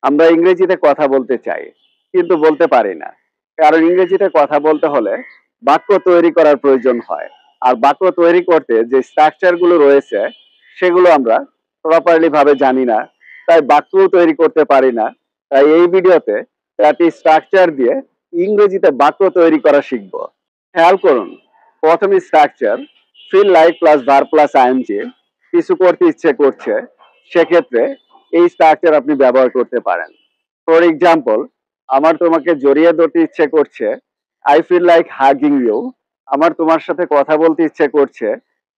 আমরা ইংরেজিতে কথা বলতে চাই কিন্তু বলতে পারি না, কারণ ইংরেজিতে কথা বলতে হলে বাক্য তৈরি করার প্রয়োজন হয়। আর বাক্য তৈরি করতে যে স্ট্রাকচার গুলো রয়েছে সেগুলো আমরা প্রপারলি ভাবে জানি না, তাই বাক্য তৈরি করতে পারি না। তাই এই ভিডিওতে একটি স্ট্রাকচার দিয়ে ইংরেজিতে বাক্য তৈরি করা শিখব। খেয়াল করুন, প্রথম structure feel like plus verb plus ING. কিছু করতে ইচ্ছে করছে, সেক্ষেত্রে এই স্ট্রাকচার আপনি ব্যবহার করতে পারেন। ফর এক্সাম্পল, আমার তোমাকে জড়িয়ে ধরতে ইচ্ছে করছে, I feel like hugging you. আমার তোমার সাথে কথা বলতে ইচ্ছে করছে,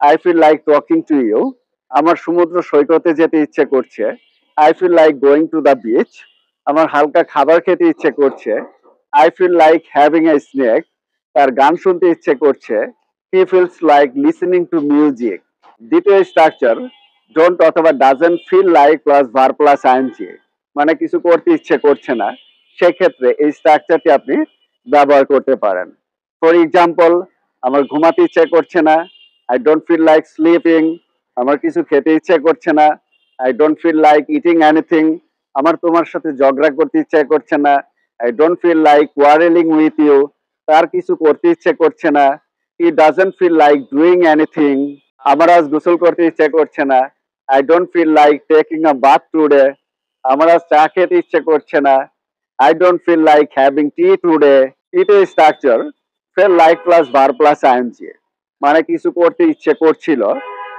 I feel like talking to you. আমার সমুদ্র সৈকতে যেতে ইচ্ছে করছে, I feel like going to the beach. আমার হালকা খাবার খেতে ইচ্ছে করছে, I feel like having a snack. তার গান শুনতে ইচ্ছে করছে, he feels like listening to music. দ্বিতীয় স্ট্রাকচার ডোন্ট অথবা doesn't feel like plus verb plus ING, মানে কিছু করতে ইচ্ছে করছে না, সেক্ষেত্রে এই স্ট্রাকচারটি আপনি ব্যবহার করতে পারেন। ফর এক্সাম্পল, আমার ঘুমাতে ইচ্ছে করছে না, I don't feel like sleeping. আমার কিছু খেতে ইচ্ছে করছে না, I don't feel like eating anything. আমার তোমার সাথে ঝগড়া করতে ইচ্ছে করছে না, I don't feel like quarrelling with you. তার কিছু করতে ইচ্ছে করছে না, he doesn't feel like doing anything. আমার আজ গোসল করতে ইচ্ছে করছে না, I don't feel like taking a bath today. আমার আজ চা খেতে ইচ্ছে করছে না, I don't feel like having tea today. এটা structure feel like plus verb plus ING, মানে কিছু করতে ইচ্ছে করছিল,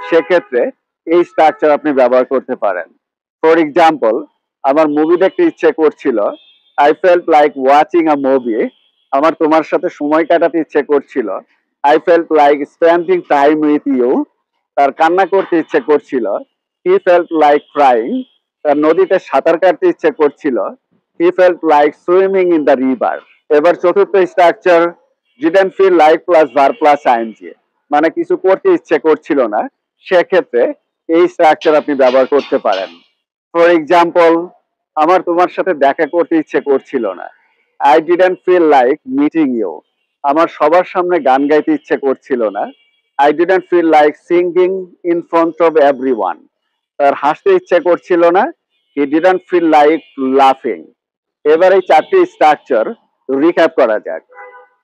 সেক্ষেত্রে এই স্ট্রাকচার আপনি ব্যবহার করতে পারেন। ফর এক্সাম্পল, আমার মুভি দেখতে ইচ্ছে করছিল, I felt like watching a movie. আমার তোমার সাথে সময় কাটাতে ইচ্ছে করছিল, I felt like spending time with you. তার কান্না করতে ইচ্ছে করছিল, হি ফেল্ট লাইক ক্রাইং। তার নদীতে সাঁতার কাটতে ইচ্ছে করছিল, he felt like swimming in the river. এবার চতুর্থ structure didn't feel like plus verb plus ING, মানে কিছু করতে ইচ্ছে করছিল না, সেক্ষেত্রে এই স্ট্রাকচার আপনি ব্যবহার করতে পারেন। ফর এক্সাম্পল, আমার তোমার সাথে দেখা করতে ইচ্ছে করছিল না, I didn't feel like meeting you. আমার সবার সামনে গান গাইতে ইচ্ছে করছিল না, I didn't feel like singing in front of everyone. তার হাসতে ইচ্ছে করছিল না, হি ডিডন্ট ফিল লাইক লাফিং। এবার এই চারটি স্ট্রাকচার রিক্যাপ করা যাক।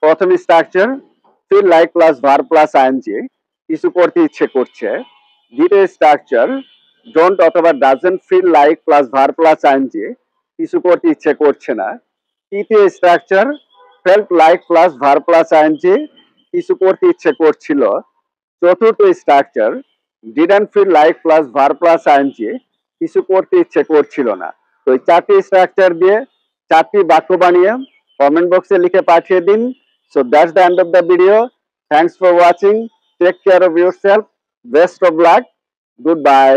প্রথম structure feel like plus verb plus ING, কিছু করতে ইচ্ছে করছে। দ্বিতীয় স্ট্রাকচার ডোন্ট অথবা doesn't feel like plus verb plus ING, কিছু করতে ইচ্ছে করছে না। তৃতীয় structure felt like plus verb plus ING, কিছু করতে ইচ্ছে করছিল। চতুর্থ structure didn't feel like plus verb plus ING, কিছু করতে ইচ্ছে করছিল না। তো এই চারটি স্ট্রাকচার দিয়ে চারটি বাক্য বানিয়ে কমেন্ট বক্সে লিখে পাঠিয়ে দিন। So that's the end of the video. Thanks for watching. Take care of yourself. Best of luck. Good bye.